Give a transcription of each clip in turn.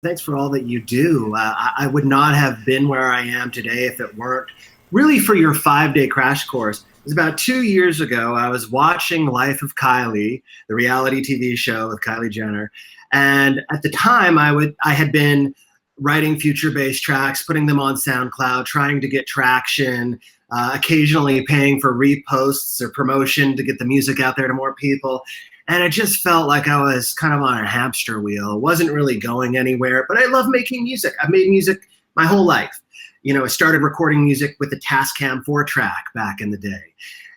Thanks for all that you do. I would not have been where I am today if it weren't really for your 5-day crash course. It was about 2 years ago. I was watching Life of Kylie, the reality TV show with Kylie Jenner. And at the time, I had been writing future-based tracks, putting them on SoundCloud, trying to get traction, occasionally paying for reposts or promotion to get the music out there to more people. And it just felt like I was kind of on a hamster wheel. It wasn't really going anywhere, but I love making music. I've made music my whole life. I started recording music with the Tascam 4-track back in the day.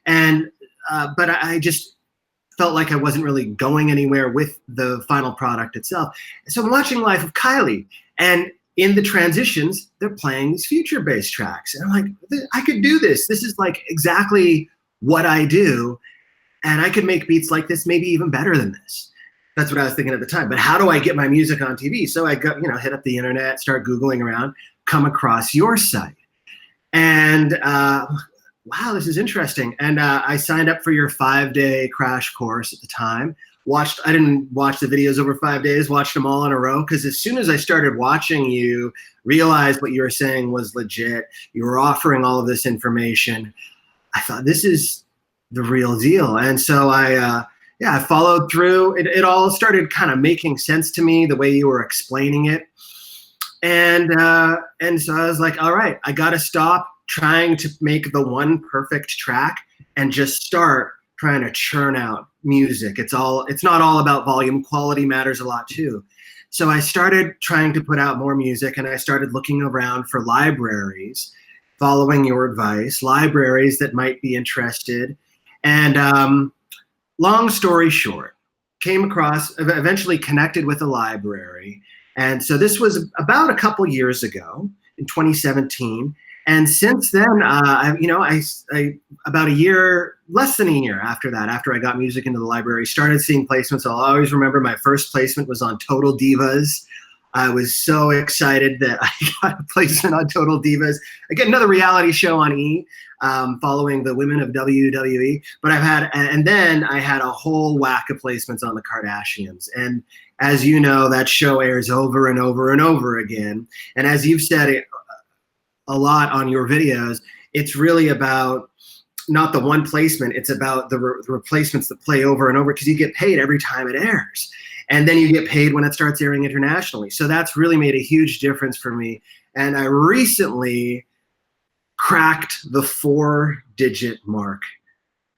And, but I just felt like I wasn't really going anywhere with the final product itself. So I'm watching Life of Kylie, and in the transitions, they're playing these future-based tracks. And I'm like, I could do this. This is like exactly what I do. And I could make beats like this, maybe even better than this. That's what I was thinking at the time. But how do I get my music on TV? So I go, hit up the internet, start Googling around, come across your site. And wow, this is interesting. And I signed up for your 5-day crash course at the time. I didn't watch the videos over 5 days, watched them all in a row, because as soon as I started watching you, realized what you were saying was legit. You were offering all of this information. I thought, this is the real deal. And so I followed through. It all started kind of making sense to me, the way you were explaining it. And so I was like, all right, I got to stop trying to make the one perfect track and just start trying to churn out music. It's not all about volume. Quality matters a lot too. So I started trying to put out more music, and I started looking around for libraries, following your advice, libraries that might be interested. And long story short, eventually connected with a library. And so this was about a couple years ago in 2017. And since then, about less than a year after that, after I got music into the library, started seeing placements. I'll always remember my first placement was on Total Divas. I was so excited that I got a placement on Total Divas. Again, another reality show on E! Following the women of WWE. But then I had a whole whack of placements on the Kardashians. And as you know, that show airs over and over and over again. And as you've said it a lot on your videos, it's really about not the one placement, it's about the replacements that play over and over, because you get paid every time it airs. And then you get paid when it starts airing internationally. So that's really made a huge difference for me. And I recently cracked the 4-digit mark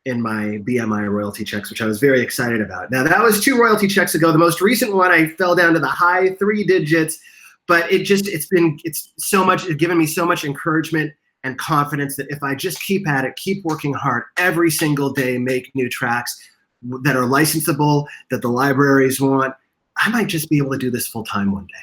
in my BMI royalty checks, which I was very excited about. Now, that was 2 royalty checks ago. The most recent one, I fell down to the high 3 digits, but it's given me so much encouragement and confidence that if I just keep at it, keep working hard every single day, make new tracks that are licensable, that the libraries want, I might just be able to do this full time one day.